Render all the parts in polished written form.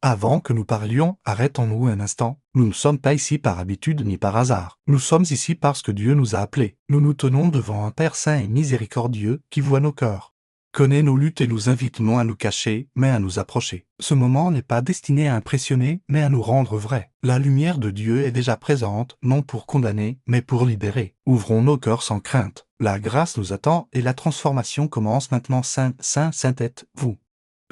Avant que nous parlions, arrêtons-nous un instant. Nous ne sommes pas ici par habitude ni par hasard. Nous sommes ici parce que Dieu nous a appelés. Nous nous tenons devant un Père saint et miséricordieux qui voit nos cœurs, connaît nos luttes et nous invite non à nous cacher, mais à nous approcher. Ce moment n'est pas destiné à impressionner, mais à nous rendre vrais. La lumière de Dieu est déjà présente, non pour condamner, mais pour libérer. Ouvrons nos cœurs sans crainte. La grâce nous attend et la transformation commence maintenant. Saint êtes-vous.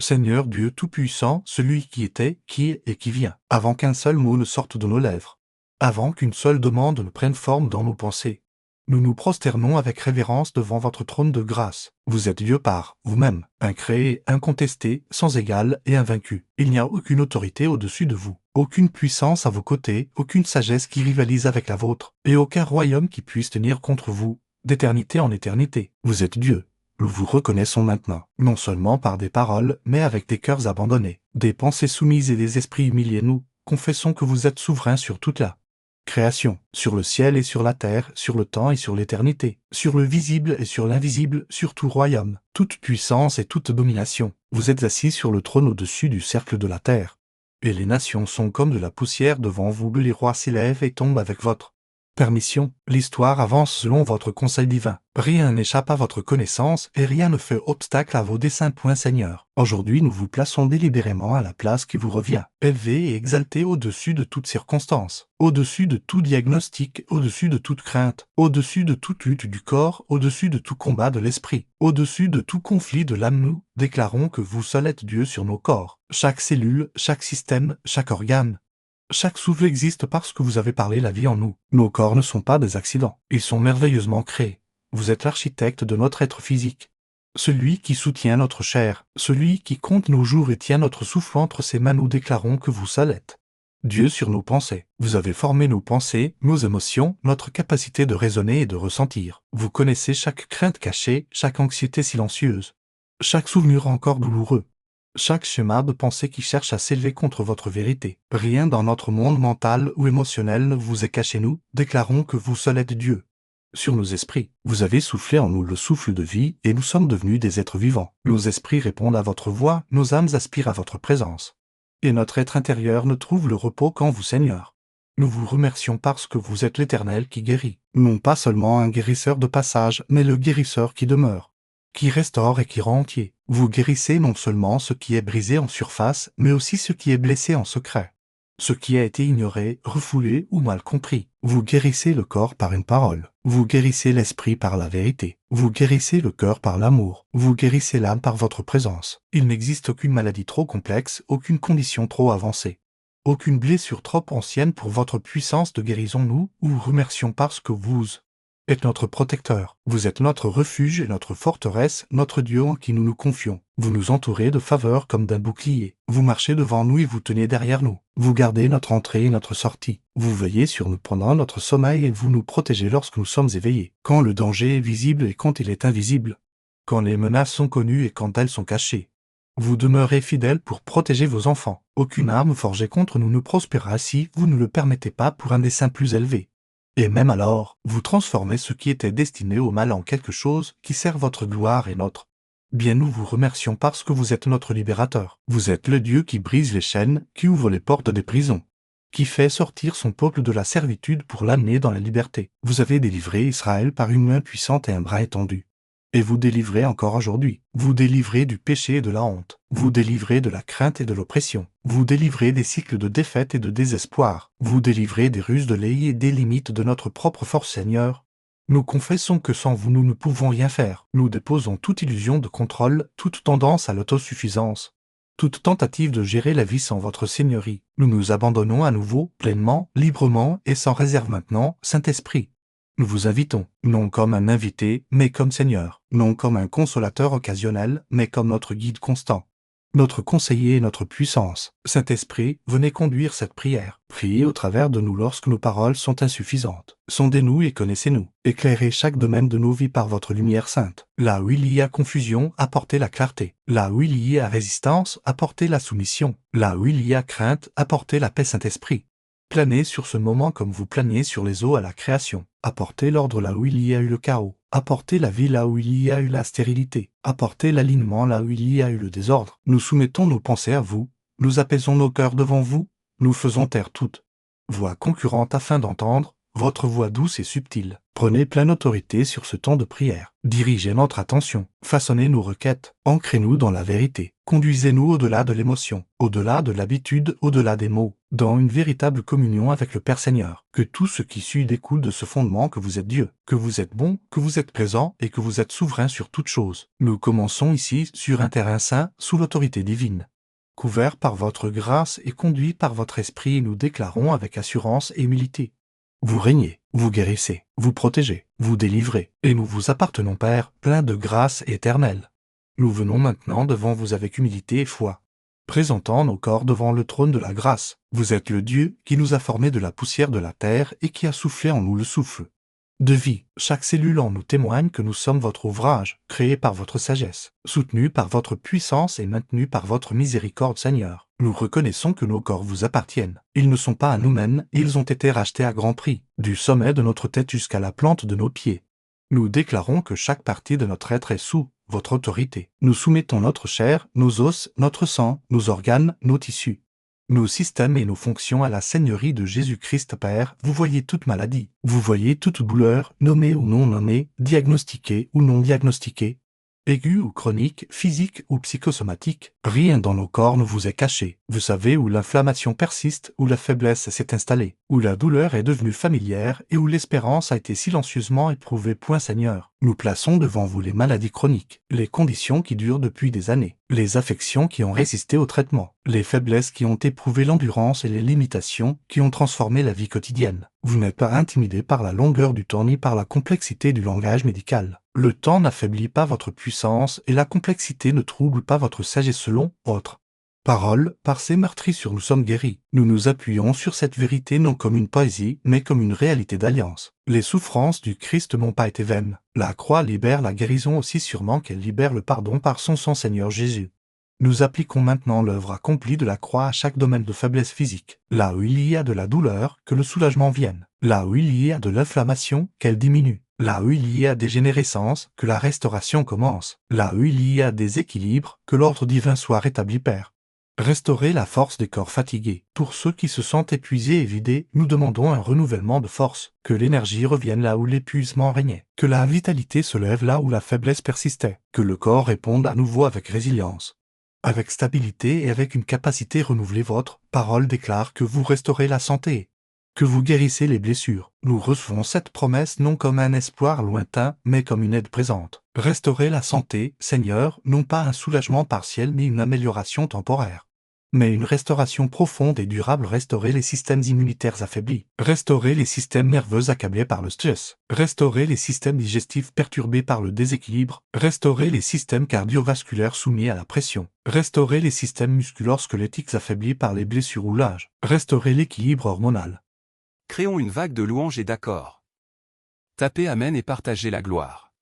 Seigneur Dieu Tout-Puissant, celui qui était, qui est et qui vient, avant qu'un seul mot ne sorte de nos lèvres, avant qu'une seule demande ne prenne forme dans nos pensées, nous nous prosternons avec révérence devant votre trône de grâce. Vous êtes Dieu par vous-même, incréé, incontesté, sans égal et invaincu. Il n'y a aucune autorité au-dessus de vous, aucune puissance à vos côtés, aucune sagesse qui rivalise avec la vôtre, et aucun royaume qui puisse tenir contre vous, d'éternité en éternité. Vous êtes Dieu. Nous vous reconnaissons maintenant, non seulement par des paroles, mais avec des cœurs abandonnés, des pensées soumises et des esprits humiliés. Nous confessons que vous êtes souverain sur toute la création, sur le ciel et sur la terre, sur le temps et sur l'éternité, sur le visible et sur l'invisible, sur tout royaume, toute puissance et toute domination. Vous êtes assis sur le trône au-dessus du cercle de la terre. Et les nations sont comme de la poussière devant vous. Les rois s'élèvent et tombent avec votre permission. L'histoire avance selon votre conseil divin. Rien n'échappe à votre connaissance et rien ne fait obstacle à vos desseins. Seigneur, aujourd'hui nous vous plaçons délibérément à la place qui vous revient, élevé et exalté au-dessus de toute circonstance, au-dessus de tout diagnostic, au-dessus de toute crainte, au-dessus de toute lutte du corps, au-dessus de tout combat de l'esprit, au-dessus de tout conflit de l'âme. Nous déclarons que vous seul êtes Dieu sur nos corps, chaque cellule, chaque système, chaque organe. Chaque souffle existe parce que vous avez parlé la vie en nous. Nos corps ne sont pas des accidents, ils sont merveilleusement créés. Vous êtes l'architecte de notre être physique, celui qui soutient notre chair, celui qui compte nos jours et tient notre souffle entre ses mains. Nous déclarons que vous seul êtes Dieu sur nos pensées. Vous avez formé nos pensées, nos émotions, notre capacité de raisonner et de ressentir. Vous connaissez chaque crainte cachée, chaque anxiété silencieuse, chaque souvenir encore douloureux, chaque schéma de pensée qui cherche à s'élever contre votre vérité. Rien dans notre monde mental ou émotionnel ne vous est caché. Nous déclarons que vous seul êtes Dieu sur nos esprits. Vous avez soufflé en nous le souffle de vie et nous sommes devenus des êtres vivants. Nos esprits répondent à votre voix, nos âmes aspirent à votre présence. Et notre être intérieur ne trouve le repos qu'en vous, Seigneur. Nous vous remercions parce que vous êtes l'Éternel qui guérit. Non pas seulement un guérisseur de passage, mais le guérisseur qui demeure, qui restaure et qui rend entier. Vous guérissez non seulement ce qui est brisé en surface, mais aussi ce qui est blessé en secret, ce qui a été ignoré, refoulé ou mal compris. Vous guérissez le corps par une parole. Vous guérissez l'esprit par la vérité. Vous guérissez le cœur par l'amour. Vous guérissez l'âme par votre présence. Il n'existe aucune maladie trop complexe, aucune condition trop avancée, aucune blessure trop ancienne pour votre puissance de guérison. Nous vous remercions parce que vous êtes notre protecteur. Vous êtes notre refuge et notre forteresse, notre Dieu en qui nous nous confions. Vous nous entourez de faveur comme d'un bouclier. Vous marchez devant nous et vous tenez derrière nous. Vous gardez notre entrée et notre sortie. Vous veillez sur nous pendant notre sommeil et vous nous protégez lorsque nous sommes éveillés. Quand le danger est visible et quand il est invisible. Quand les menaces sont connues et quand elles sont cachées. Vous demeurez fidèle pour protéger vos enfants. Aucune arme forgée contre nous ne prospérera si vous ne le permettez pas pour un dessein plus élevé. Et même alors, vous transformez ce qui était destiné au mal en quelque chose qui sert votre gloire et notre bien. Nous vous remercions parce que vous êtes notre libérateur. Vous êtes le Dieu qui brise les chaînes, qui ouvre les portes des prisons, qui fait sortir son peuple de la servitude pour l'amener dans la liberté. Vous avez délivré Israël par une main puissante et un bras étendu. Et vous délivrez encore aujourd'hui. Vous délivrez du péché et de la honte. Vous délivrez de la crainte et de l'oppression. Vous délivrez des cycles de défaite et de désespoir. Vous délivrez des ruses de l'œil et des limites de notre propre force, Seigneur. Nous confessons que sans vous nous ne pouvons rien faire. Nous déposons toute illusion de contrôle, toute tendance à l'autosuffisance, toute tentative de gérer la vie sans votre seigneurie. Nous nous abandonnons à nouveau, pleinement, librement et sans réserve maintenant, Saint-Esprit. Nous vous invitons, non comme un invité, mais comme Seigneur, non comme un consolateur occasionnel, mais comme notre guide constant, notre conseiller et notre puissance. Saint-Esprit, venez conduire cette prière. Priez au travers de nous lorsque nos paroles sont insuffisantes. Sondez-nous et connaissez-nous. Éclairez chaque domaine de nos vies par votre lumière sainte. Là où il y a confusion, apportez la clarté. Là où il y a résistance, apportez la soumission. Là où il y a crainte, apportez la paix. Saint-Esprit, planez sur ce moment comme vous planiez sur les eaux à la création. Apportez l'ordre là où il y a eu le chaos. Apportez la vie là où il y a eu la stérilité. Apportez l'alignement là où il y a eu le désordre. Nous soumettons nos pensées à vous, Nous apaisons nos cœurs devant vous, nous faisons taire toute voix concurrente afin d'entendre votre voix douce et subtile. Prenez pleine autorité sur ce temps de prière. Dirigez notre attention. Façonnez nos requêtes. Ancrez-nous dans la vérité. Conduisez-nous au-delà de l'émotion, au-delà de l'habitude, au-delà des mots, dans une véritable communion avec le Père Seigneur. Que tout ce qui suit découle de ce fondement que vous êtes Dieu, que vous êtes bon, que vous êtes présent et que vous êtes souverain sur toute chose. Nous commençons ici sur un terrain saint, sous l'autorité divine. Couverts par votre grâce et conduits par votre esprit, nous déclarons avec assurance et humilité. Vous régnez, vous guérissez, vous protégez, vous délivrez, et nous vous appartenons, Père, plein de grâce éternelle. Nous venons maintenant devant vous avec humilité et foi, présentant nos corps devant le trône de la grâce. Vous êtes le Dieu qui nous a formés de la poussière de la terre et qui a soufflé en nous le souffle de vie. Chaque cellule en nous témoigne que nous sommes votre ouvrage, créé par votre sagesse, soutenu par votre puissance et maintenu par votre miséricorde, Seigneur. Nous reconnaissons que nos corps vous appartiennent. Ils ne sont pas à nous-mêmes, ils ont été rachetés à grand prix, du sommet de notre tête jusqu'à la plante de nos pieds. Nous déclarons que chaque partie de notre être est sous votre autorité. Nous soumettons notre chair, nos os, notre sang, nos organes, nos tissus, nos systèmes et nos fonctions à la seigneurie de Jésus-Christ. Père, vous voyez toute maladie, vous voyez toute douleur, nommée ou non nommée, diagnostiquée ou non diagnostiquée, aiguë ou chronique, physique ou psychosomatique, rien dans nos corps ne vous est caché. Vous savez où l'inflammation persiste, où la faiblesse s'est installée, où la douleur est devenue familière et où l'espérance a été silencieusement éprouvée. Point, Seigneur. Nous plaçons devant vous les maladies chroniques, les conditions qui durent depuis des années, les affections qui ont résisté au traitement, les faiblesses qui ont éprouvé l'endurance et les limitations qui ont transformé la vie quotidienne. Vous n'êtes pas intimidé par la longueur du temps ni par la complexité du langage médical. Le temps n'affaiblit pas votre puissance et la complexité ne trouble pas votre sagesse. Selon votre parole, par ces meurtrissures nous sommes guéris. Nous nous appuyons sur cette vérité non comme une poésie, mais comme une réalité d'alliance. Les souffrances du Christ n'ont pas été vaines. La croix libère la guérison aussi sûrement qu'elle libère le pardon par son sang, Seigneur Jésus. Nous appliquons maintenant l'œuvre accomplie de la croix à chaque domaine de faiblesse physique. Là où il y a de la douleur, que le soulagement vienne. Là où il y a de l'inflammation, qu'elle diminue. Là où il y a dégénérescence, que la restauration commence. Là où il y a déséquilibre, que l'ordre divin soit rétabli, Père. Restaurer la force des corps fatigués. Pour ceux qui se sentent épuisés et vidés, nous demandons un renouvellement de force. Que l'énergie revienne là où l'épuisement régnait. Que la vitalité se lève là où la faiblesse persistait. Que le corps réponde à nouveau avec résilience, avec stabilité et avec une capacité renouvelée. Votre parole déclare que vous restaurez la santé, que vous guérissez les blessures. Nous recevons cette promesse non comme un espoir lointain, mais comme une aide présente. Restaurer la santé, Seigneur, non pas un soulagement partiel ni une amélioration temporaire, mais une restauration profonde et durable. Restaurer les systèmes immunitaires affaiblis. Restaurer les systèmes nerveux accablés par le stress. Restaurer les systèmes digestifs perturbés par le déséquilibre. Restaurer les systèmes cardiovasculaires soumis à la pression. Restaurer les systèmes musculo-squelettiques affaiblis par les blessures ou l'âge. Restaurer l'équilibre hormonal. Créons une vague de louanges et d'accords. Tapez Amen et partagez la gloire.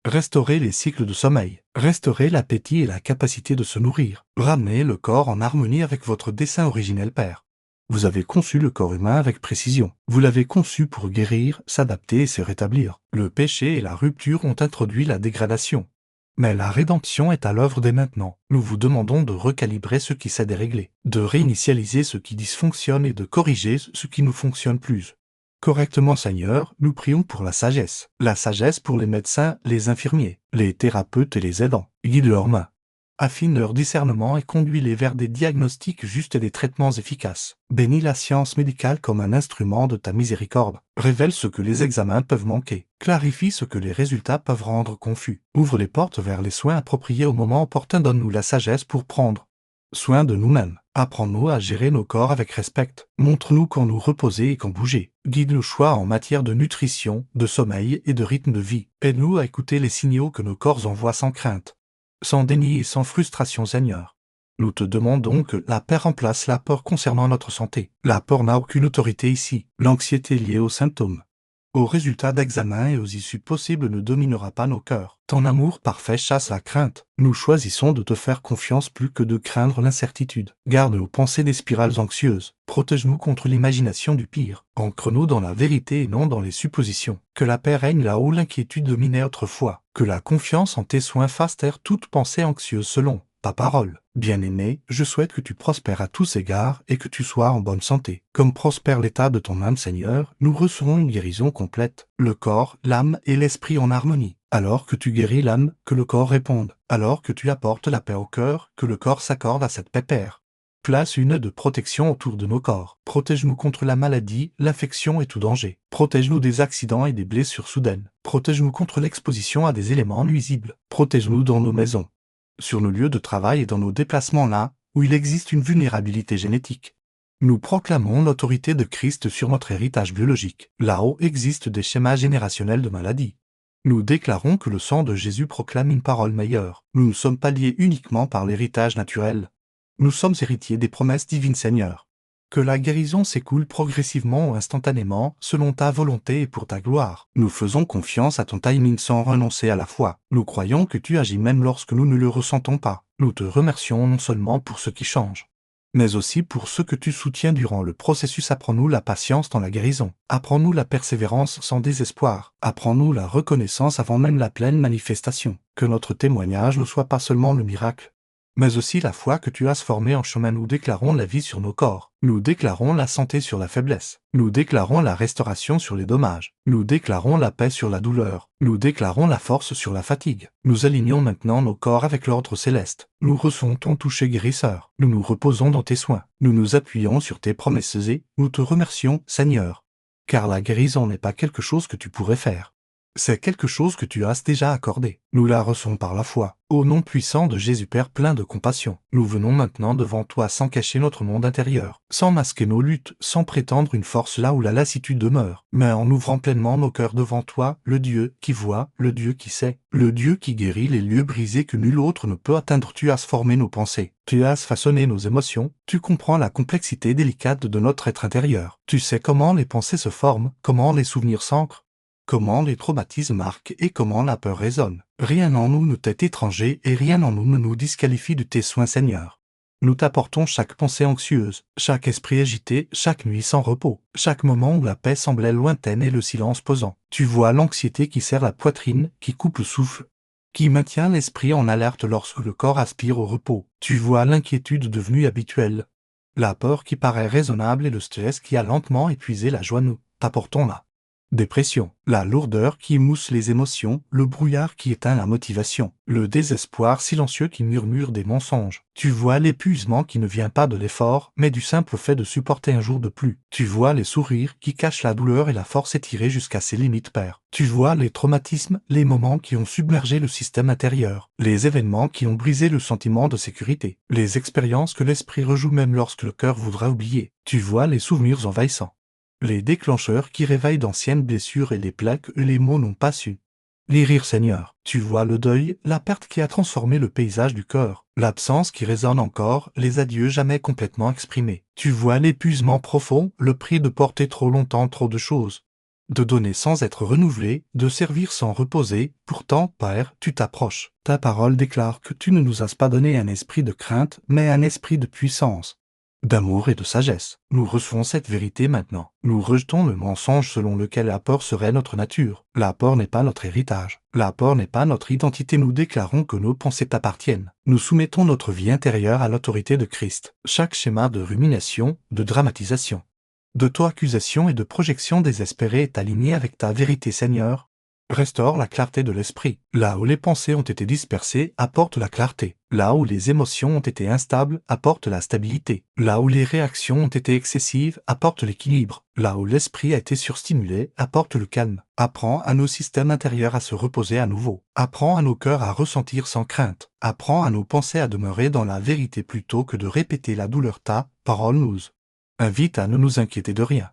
Restaurer les cycles de sommeil. Restaurer l'appétit et la capacité de se nourrir. Ramener le corps en harmonie avec votre dessein originel, Père. Vous avez conçu le corps humain avec précision. Vous l'avez conçu pour guérir, s'adapter et se rétablir. Le péché et la rupture ont introduit la dégradation. Mais la rédemption est à l'œuvre dès maintenant. Nous vous demandons de recalibrer ce qui s'est déréglé, de réinitialiser ce qui dysfonctionne et de corriger ce qui ne fonctionne plus correctement. Seigneur, nous prions pour la sagesse pour les médecins, les infirmiers, les thérapeutes et les aidants. Guide leurs mains, affine leur discernement et conduis-les vers des diagnostics justes et des traitements efficaces. Bénis la science médicale comme un instrument de ta miséricorde. Révèle ce que les examens peuvent manquer. Clarifie ce que les résultats peuvent rendre confus. Ouvre les portes vers les soins appropriés au moment opportun. Donne-nous la sagesse pour prendre soin de nous-mêmes. Apprends-nous à gérer nos corps avec respect. Montre-nous quand nous reposer et quand bouger. Guide nos choix en matière de nutrition, de sommeil et de rythme de vie. Aide-nous à écouter les signaux que nos corps envoient sans crainte, sans déni et sans frustration, Seigneur. Nous te demandons que la paix remplace la peur concernant notre santé. La peur n'a aucune autorité ici. L'anxiété liée aux symptômes, aux résultats d'examen et aux issues possibles ne dominera pas nos cœurs. Ton amour parfait chasse la crainte. Nous choisissons de te faire confiance plus que de craindre l'incertitude. Garde nos pensées des spirales anxieuses. Protège-nous contre l'imagination du pire. Ancre-nous dans la vérité et non dans les suppositions. Que la paix règne là où l'inquiétude dominait autrefois. Que la confiance en tes soins fasse taire toute pensée anxieuse. Selon ta parole. Bien-aimé, je souhaite que tu prospères à tous égards et que tu sois en bonne santé. Comme prospère l'état de ton âme, Seigneur, nous recevons une guérison complète, le corps, l'âme et l'esprit en harmonie. Alors que tu guéris l'âme, que le corps réponde. Alors que tu apportes la paix au cœur, que le corps s'accorde à cette paix père. Place une de protection autour de nos corps. Protège-nous contre la maladie, l'infection et tout danger. Protège-nous des accidents et des blessures soudaines. Protège-nous contre l'exposition à des éléments nuisibles. Protège-nous dans nos maisons, sur nos lieux de travail et dans nos déplacements là où il existe une vulnérabilité génétique. Nous proclamons l'autorité de Christ sur notre héritage biologique. Là-haut existent des schémas générationnels de maladies. Nous déclarons que le sang de Jésus proclame une parole meilleure. Nous ne sommes pas liés uniquement par l'héritage naturel. Nous sommes héritiers des promesses divines, Seigneur. Que la guérison s'écoule progressivement ou instantanément, selon ta volonté et pour ta gloire. Nous faisons confiance à ton timing sans renoncer à la foi. Nous croyons que tu agis même lorsque nous ne le ressentons pas. Nous te remercions non seulement pour ce qui change, mais aussi pour ce que tu soutiens durant le processus. Apprends-nous la patience dans la guérison. Apprends-nous la persévérance sans désespoir. Apprends-nous la reconnaissance avant même la pleine manifestation. Que notre témoignage ne soit pas seulement le miracle, mais aussi la foi que tu as formée en chemin. Nous déclarons la vie sur nos corps. Nous déclarons la santé sur la faiblesse. Nous déclarons la restauration sur les dommages. Nous déclarons la paix sur la douleur. Nous déclarons la force sur la fatigue. Nous alignons maintenant nos corps avec l'ordre céleste. Nous recevons ton toucher guérisseur. Nous nous reposons dans tes soins. Nous nous appuyons sur tes promesses et nous te remercions, Seigneur. Car la guérison n'est pas quelque chose que tu pourrais faire. C'est quelque chose que tu as déjà accordé. Nous la recevons par la foi. Au nom puissant de Jésus Père plein de compassion, nous venons maintenant devant toi sans cacher notre monde intérieur, sans masquer nos luttes, sans prétendre une force là où la lassitude demeure, mais en ouvrant pleinement nos cœurs devant toi, le Dieu qui voit, le Dieu qui sait, le Dieu qui guérit les lieux brisés que nul autre ne peut atteindre. Tu as formé nos pensées, tu as façonné nos émotions, tu comprends la complexité délicate de notre être intérieur. Tu sais comment les pensées se forment, comment les souvenirs s'ancrent, comment les traumatismes marquent et comment la peur résonne. Rien en nous ne t'est étranger et rien en nous ne nous disqualifie de tes soins, Seigneur. Nous t'apportons chaque pensée anxieuse, chaque esprit agité, chaque nuit sans repos, chaque moment où la paix semblait lointaine et le silence pesant. Tu vois l'anxiété qui serre la poitrine, qui coupe le souffle, qui maintient l'esprit en alerte lorsque le corps aspire au repos. Tu vois l'inquiétude devenue habituelle, la peur qui paraît raisonnable et le stress qui a lentement épuisé la joie. Nous t'apportons la dépression, la lourdeur qui émousse les émotions, le brouillard qui éteint la motivation, le désespoir silencieux qui murmure des mensonges. Tu vois l'épuisement qui ne vient pas de l'effort, mais du simple fait de supporter un jour de plus. Tu vois les sourires qui cachent la douleur et la force étirée jusqu'à ses limites, Père. Tu vois les traumatismes, les moments qui ont submergé le système intérieur, les événements qui ont brisé le sentiment de sécurité, les expériences que l'esprit rejoue même lorsque le cœur voudra oublier. Tu vois les souvenirs envahissants, les déclencheurs qui réveillent d'anciennes blessures et les plaies que les mots n'ont pas su guérir, Seigneur. Tu vois le deuil, la perte qui a transformé le paysage du cœur, l'absence qui résonne encore, les adieux jamais complètement exprimés. Tu vois l'épuisement profond, le prix de porter trop longtemps trop de choses, de donner sans être renouvelé, de servir sans reposer. Pourtant, Père, tu t'approches. Ta parole déclare que tu ne nous as pas donné un esprit de crainte, mais un esprit de puissance, d'amour et de sagesse. Nous recevons cette vérité maintenant. Nous rejetons le mensonge selon lequel la peur serait notre nature. La peur n'est pas notre héritage. La peur n'est pas notre identité. Nous déclarons que nos pensées t'appartiennent. Nous soumettons notre vie intérieure à l'autorité de Christ. Chaque schéma de rumination, de dramatisation, d'auto-accusation et de projection désespérée est aligné avec ta vérité, Seigneur. Restaure la clarté de l'esprit. Là où les pensées ont été dispersées, apporte la clarté. Là où les émotions ont été instables, apporte la stabilité. Là où les réactions ont été excessives, apporte l'équilibre. Là où l'esprit a été surstimulé, apporte le calme. Apprends à nos systèmes intérieurs à se reposer à nouveau. Apprends à nos cœurs à ressentir sans crainte. Apprends à nos pensées à demeurer dans la vérité plutôt que de répéter la douleur. Ta parole nous invite à ne nous inquiéter de rien,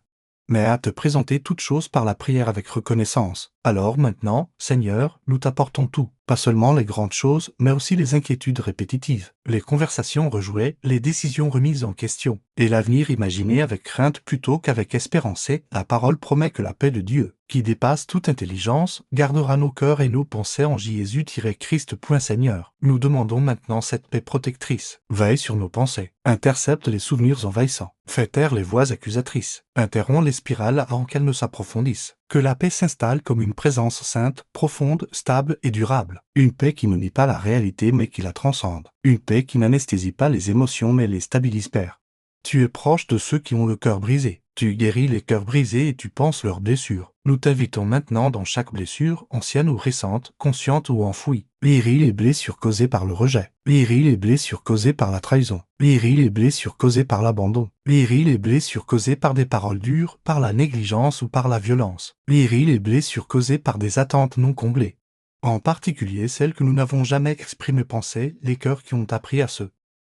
mais à te présenter toutes choses par la prière avec reconnaissance. Alors maintenant, Seigneur, nous t'apportons tout, pas seulement les grandes choses, mais aussi les inquiétudes répétitives, les conversations rejouées, les décisions remises en question, et l'avenir imaginé avec crainte plutôt qu'avec espérance. Et la parole promet que la paix de Dieu, qui dépasse toute intelligence, gardera nos cœurs et nos pensées en Jésus-Christ. Seigneur, nous demandons maintenant cette paix protectrice. Veille sur nos pensées, intercepte les souvenirs envahissants, fais taire les voix accusatrices, interromps les spirales avant qu'elles ne s'approfondissent. Que la paix s'installe comme une présence sainte, profonde, stable et durable. Une paix qui ne nie pas la réalité mais qui la transcende. Une paix qui n'anesthésie pas les émotions mais les stabilise, Père. Tu es proche de ceux qui ont le cœur brisé. Tu guéris les cœurs brisés et tu penses leurs blessures. Nous t'invitons maintenant dans chaque blessure, ancienne ou récente, consciente ou enfouie. Guéris les blessures causées par le rejet. Guéris les blessures causées par la trahison. Guéris les blessures causées par l'abandon. Guéris les blessures causées par des paroles dures, par la négligence ou par la violence. Guéris les blessures causées par des attentes non comblées. En particulier celles que nous n'avons jamais exprimées, pensées, les cœurs qui ont appris à se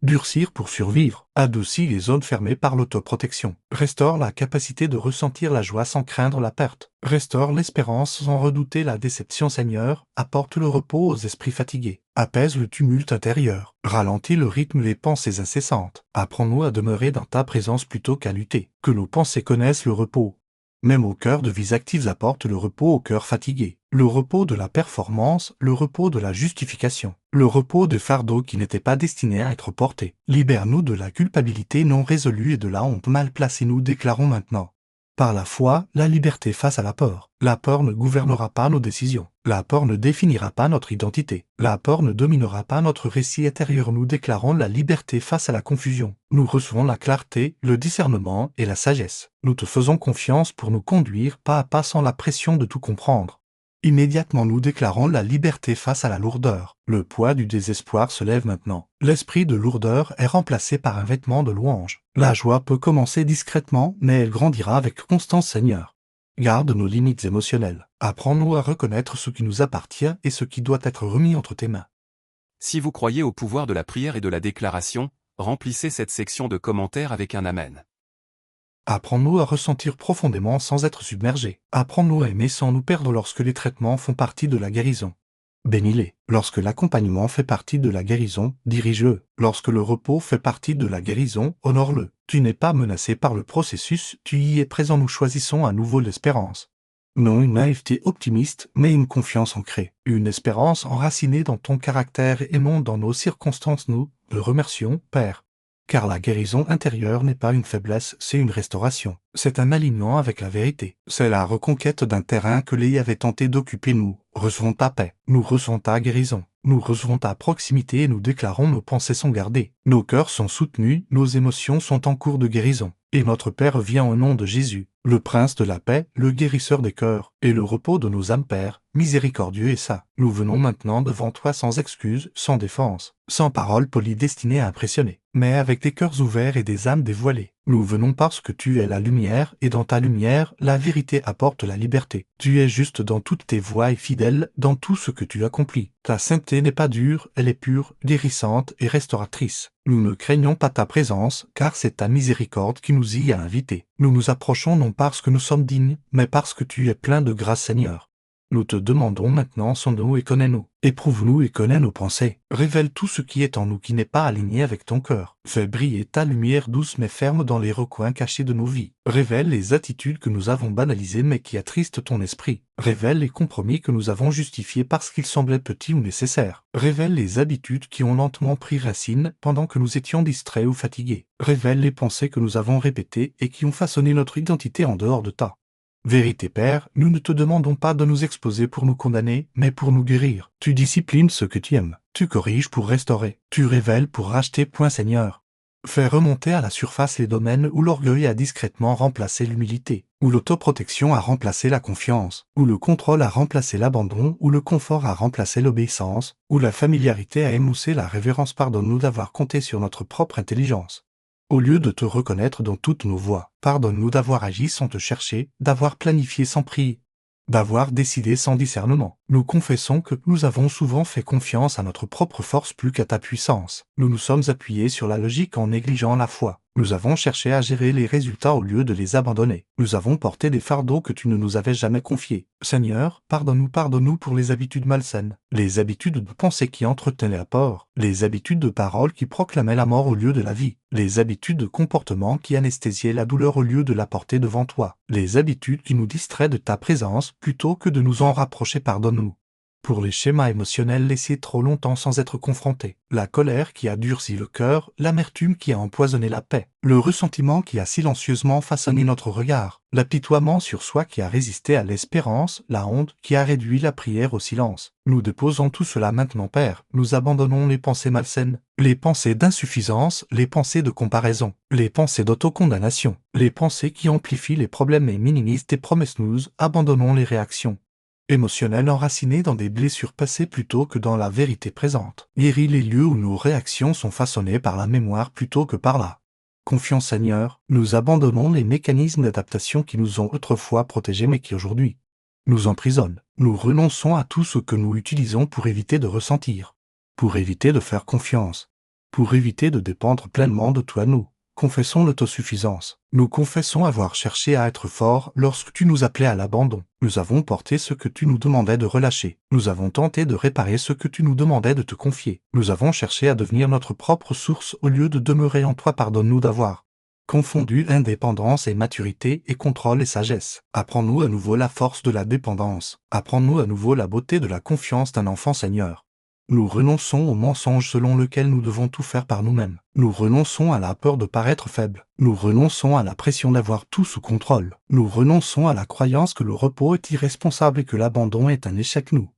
durcir pour survivre, adoucit les zones fermées par l'autoprotection, restaure la capacité de ressentir la joie sans craindre la perte, restaure l'espérance sans redouter la déception, Seigneur, apporte le repos aux esprits fatigués, apaise le tumulte intérieur, ralentit le rythme des pensées incessantes, apprends-nous à demeurer dans ta présence plutôt qu'à lutter, que nos pensées connaissent le repos. Même au cœur de vies actives apporte le repos au cœur fatigué, le repos de la performance, le repos de la justification, le repos de fardeaux qui n'étaient pas destinés à être portés. Libère-nous de la culpabilité non résolue et de la honte mal placée, nous déclarons maintenant. Par la foi, la liberté face à la peur. La peur ne gouvernera pas nos décisions. La peur ne définira pas notre identité. La peur ne dominera pas notre récit intérieur. Nous déclarons la liberté face à la confusion. Nous recevons la clarté, le discernement et la sagesse. Nous te faisons confiance pour nous conduire pas à pas sans la pression de tout comprendre. Immédiatement nous déclarons la liberté face à la lourdeur. Le poids du désespoir se lève maintenant. L'esprit de lourdeur est remplacé par un vêtement de louange. La joie peut commencer discrètement, mais elle grandira avec constance, Seigneur. Garde nos limites émotionnelles. Apprends-nous à reconnaître ce qui nous appartient et ce qui doit être remis entre tes mains. Si vous croyez au pouvoir de la prière et de la déclaration, remplissez cette section de commentaires avec un Amen. Apprends-nous à ressentir profondément sans être submergés. Apprends-nous à aimer sans nous perdre lorsque les traitements font partie de la guérison. Bénis-les. Lorsque l'accompagnement fait partie de la guérison, dirige-le. Lorsque le repos fait partie de la guérison, honore-le. Tu n'es pas menacé par le processus, tu y es présent. Nous choisissons à nouveau l'espérance. Non une naïveté optimiste, mais une confiance ancrée. Une espérance enracinée dans ton caractère et non dans nos circonstances. Nous te remercions, Père. Car la guérison intérieure n'est pas une faiblesse, c'est une restauration. C'est un alignement avec la vérité. C'est la reconquête d'un terrain que l'Élie avait tenté d'occuper. Nous recevons ta paix, nous recevons ta guérison, nous recevons ta proximité et nous déclarons nos pensées sont gardées. Nos cœurs sont soutenus, nos émotions sont en cours de guérison. Et notre Père vient au nom de Jésus, le Prince de la paix, le guérisseur des cœurs, et le repos de nos âmes, Père, miséricordieux et saint. Nous venons maintenant devant toi sans excuse, sans défense, sans paroles polies destinées à impressionner, mais avec des cœurs ouverts et des âmes dévoilées. Nous venons parce que tu es la lumière, et dans ta lumière, la vérité apporte la liberté. Tu es juste dans toutes tes voies et fidèle dans tout ce que tu accomplis. Ta sainteté n'est pas dure, elle est pure, guérissante et restauratrice. Nous ne craignons pas ta présence, car c'est ta miséricorde qui nous y a invités. Nous nous approchons non parce que nous sommes dignes, mais parce que tu es plein de grâce, Seigneur. Nous te demandons maintenant, sonde-nous et connais-nous. Éprouve-nous et connais nos pensées. Révèle tout ce qui est en nous qui n'est pas aligné avec ton cœur. Fais briller ta lumière douce mais ferme dans les recoins cachés de nos vies. Révèle les attitudes que nous avons banalisées mais qui attristent ton esprit. Révèle les compromis que nous avons justifiés parce qu'ils semblaient petits ou nécessaires. Révèle les habitudes qui ont lentement pris racine pendant que nous étions distraits ou fatigués. Révèle les pensées que nous avons répétées et qui ont façonné notre identité en dehors de ta vérité, Père. Nous ne te demandons pas de nous exposer pour nous condamner, mais pour nous guérir. Tu disciplines ce que tu aimes. Tu corriges pour restaurer. Tu révèles pour racheter. Seigneur. Fais remonter à la surface les domaines où l'orgueil a discrètement remplacé l'humilité, où l'autoprotection a remplacé la confiance, où le contrôle a remplacé l'abandon, où le confort a remplacé l'obéissance, où la familiarité a émoussé la révérence. Pardonne-nous d'avoir compté sur notre propre intelligence. Au lieu de te reconnaître dans toutes nos voies, pardonne-nous d'avoir agi sans te chercher, d'avoir planifié sans prier, d'avoir décidé sans discernement. Nous confessons que nous avons souvent fait confiance à notre propre force plus qu'à ta puissance. Nous nous sommes appuyés sur la logique en négligeant la foi. Nous avons cherché à gérer les résultats au lieu de les abandonner. Nous avons porté des fardeaux que tu ne nous avais jamais confiés. Seigneur, pardonne-nous pour les habitudes malsaines, les habitudes de pensée qui entretenaient la peur, les habitudes de parole qui proclamaient la mort au lieu de la vie, les habitudes de comportement qui anesthésiaient la douleur au lieu de la porter devant toi, les habitudes qui nous distraient de ta présence plutôt que de nous en rapprocher. Pardonne-nous. pour les schémas émotionnels laissés trop longtemps sans être confrontés, la colère qui a durci le cœur, l'amertume qui a empoisonné la paix, le ressentiment qui a silencieusement façonné notre regard, l'apitoiement sur soi qui a résisté à l'espérance, la honte qui a réduit la prière au silence. Nous déposons tout cela maintenant, Père, nous abandonnons les pensées malsaines, les pensées d'insuffisance, les pensées de comparaison, les pensées d'autocondamnation, les pensées qui amplifient les problèmes et minimisent tes promesses. Nous abandonnons les réactions émotionnelles enracinées dans des blessures passées plutôt que dans la vérité présente. Guéris les lieux où nos réactions sont façonnées par la mémoire plutôt que par la confiance. Seigneur, nous abandonnons les mécanismes d'adaptation qui nous ont autrefois protégés mais qui aujourd'hui nous emprisonnent. Nous renonçons à tout ce que nous utilisons pour éviter de ressentir, pour éviter de faire confiance, pour éviter de dépendre pleinement de toi. Nous confessons l'autosuffisance. Nous confessons avoir cherché à être forts lorsque tu nous appelais à l'abandon. Nous avons porté ce que tu nous demandais de relâcher. Nous avons tenté de réparer ce que tu nous demandais de te confier. Nous avons cherché à devenir notre propre source au lieu de demeurer en toi. Pardonne-nous d'avoir confondu indépendance et maturité et contrôle et sagesse. Apprends-nous à nouveau la force de la dépendance. Apprends-nous à nouveau la beauté de la confiance d'un enfant, Seigneur. Nous renonçons au mensonge selon lequel nous devons tout faire par nous-mêmes. Nous renonçons à la peur de paraître faible. Nous renonçons à la pression d'avoir tout sous contrôle. Nous renonçons à la croyance que le repos est irresponsable et que l'abandon est un échec. Nous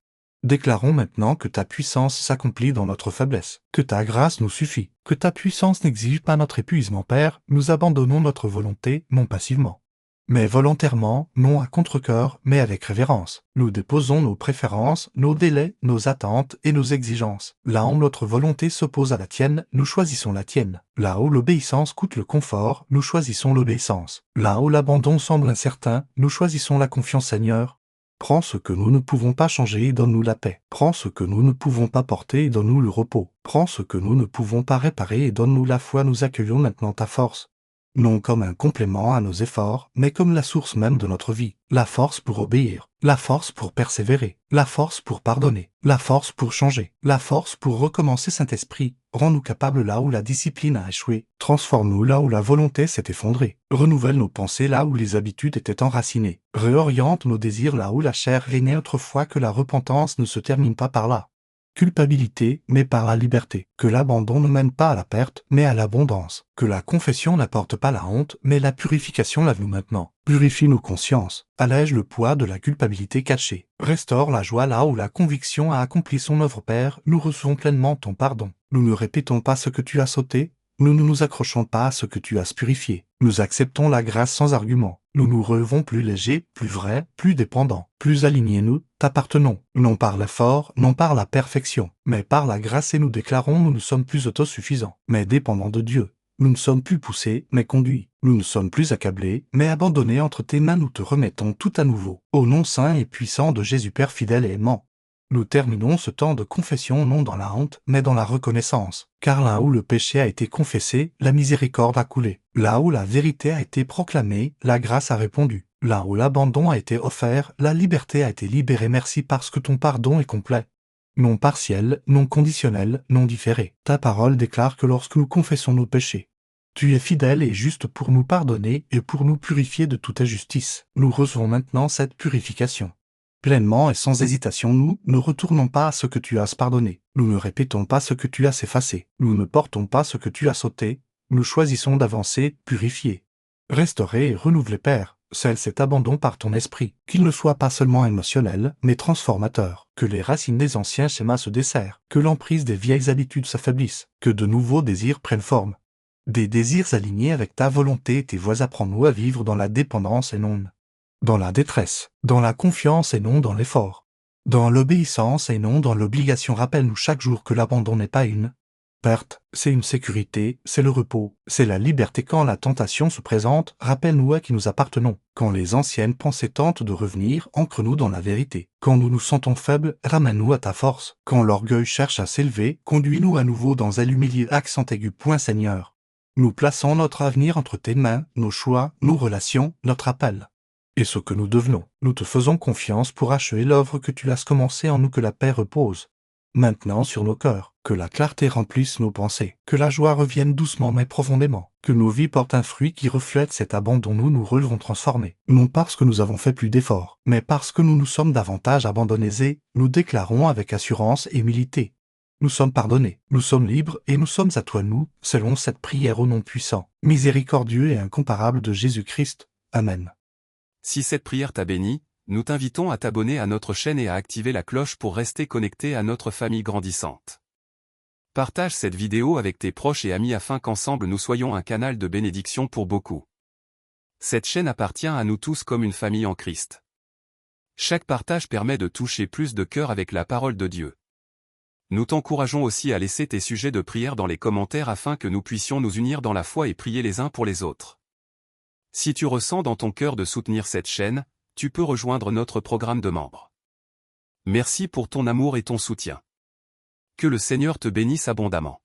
déclarons maintenant que ta puissance s'accomplit dans notre faiblesse, que ta grâce nous suffit, que ta puissance n'exige pas notre épuisement. Père, nous abandonnons notre volonté, non passivement, mais volontairement, non à contre-cœur, mais avec révérence. Nous déposons nos préférences, nos délais, nos attentes et nos exigences. Là où notre volonté s'oppose à la tienne, nous choisissons la tienne. Là où l'obéissance coûte le confort, nous choisissons l'obéissance. Là où l'abandon semble incertain, nous choisissons la confiance. Seigneur, prends ce que nous ne pouvons pas changer et donne-nous la paix. Prends ce que nous ne pouvons pas porter et donne-nous le repos. Prends ce que nous ne pouvons pas réparer et donne-nous la foi. Nous accueillons maintenant ta force, non comme un complément à nos efforts, mais comme la source même de notre vie. La force pour obéir, la force pour persévérer, la force pour pardonner, la force pour changer, la force pour recommencer. Saint-Esprit, rends-nous capables là où la discipline a échoué. Transforme-nous là où la volonté s'est effondrée. Renouvelle nos pensées là où les habitudes étaient enracinées. Réoriente nos désirs là où la chair régnait autrefois. Que la repentance ne se termine pas par là culpabilité, mais par la liberté. Que l'abandon ne mène pas à la perte, mais à l'abondance. Que la confession n'apporte pas la honte, mais la purification. Lave-nous maintenant. Purifie nos consciences. Allège le poids de la culpabilité cachée. Restaure la joie là où la conviction a accompli son œuvre. Père, nous recevons pleinement ton pardon. Nous ne répétons pas ce que tu as sauté. Nous ne nous accrochons pas à ce que tu as purifié. Nous acceptons la grâce sans argument. Nous nous relevons plus légers, plus vrais, plus dépendants, plus alignés. Nous t'appartenons, non par l'effort, non par la perfection, mais par la grâce. Et nous déclarons: nous ne sommes plus autosuffisants, mais dépendants de Dieu. Nous ne sommes plus poussés, mais conduits. Nous ne sommes plus accablés, mais abandonnés entre tes mains. Nous te remettons tout à nouveau. Au nom saint et puissant de Jésus, Père fidèle et aimant, nous terminons ce temps de confession non dans la honte, mais dans la reconnaissance. Car là où le péché a été confessé, la miséricorde a coulé. Là où la vérité a été proclamée, la grâce a répondu. Là où l'abandon a été offert, la liberté a été libérée. Merci parce que ton pardon est complet, non partiel, non conditionnel, non différé. Ta parole déclare que lorsque nous confessons nos péchés, tu es fidèle et juste pour nous pardonner et pour nous purifier de toute injustice. Nous recevons maintenant cette purification. Pleinement et sans hésitation, nous ne retournons pas à ce que tu as pardonné. Nous ne répétons pas ce que tu as effacé. Nous ne portons pas ce que tu as sauté. Nous choisissons d'avancer, purifier, restaurer et renouveler. Père, scelle cet abandon par ton esprit, qu'il ne soit pas seulement émotionnel, mais transformateur. Que les racines des anciens schémas se desserrent, que l'emprise des vieilles habitudes s'affaiblisse, que de nouveaux désirs prennent forme. Des désirs alignés avec ta volonté et tes voies. Apprends-nous à vivre dans la dépendance et non dans la détresse, dans la confiance et non dans l'effort, dans l'obéissance et non dans l'obligation. Rappelle-nous chaque jour que l'abandon n'est pas une perte, c'est une sécurité, c'est le repos, c'est la liberté. Quand la tentation se présente, rappelle-nous à qui nous appartenons. Quand les anciennes pensées tentent de revenir, ancre-nous dans la vérité. Quand nous nous sentons faibles, ramène-nous à ta force. Quand l'orgueil cherche à s'élever, conduis-nous à nouveau dans un humilié accent aigu. Seigneur, nous plaçons notre avenir entre tes mains, nos choix, nos relations, notre appel et ce que nous devenons. Nous te faisons confiance pour achever l'œuvre que tu as commencée en nous. Que la paix repose maintenant sur nos cœurs, Que la clarté remplisse nos pensées, que la joie revienne doucement mais profondément, que nos vies portent un fruit qui reflète cet abandon nous nous relevons transformés, non parce que nous avons fait plus d'efforts, mais parce que nous nous sommes davantage abandonnés et nous déclarons avec assurance et humilité. Nous sommes pardonnés, nous sommes libres et nous sommes à toi nous, selon cette prière au nom puissant, miséricordieux et incomparable de Jésus-Christ. Amen. Si cette prière t'a béni, nous t'invitons à t'abonner à notre chaîne et à activer la cloche pour rester connecté à notre famille grandissante. Partage cette vidéo avec tes proches et amis afin qu'ensemble nous soyons un canal de bénédiction pour beaucoup. Cette chaîne appartient à nous tous comme une famille en Christ. Chaque partage permet de toucher plus de cœurs avec la parole de Dieu. Nous t'encourageons aussi à laisser tes sujets de prière dans les commentaires afin que nous puissions nous unir dans la foi et prier les uns pour les autres. Si tu ressens dans ton cœur de soutenir cette chaîne, tu peux rejoindre notre programme de membres. Merci pour ton amour et ton soutien. Que le Seigneur te bénisse abondamment.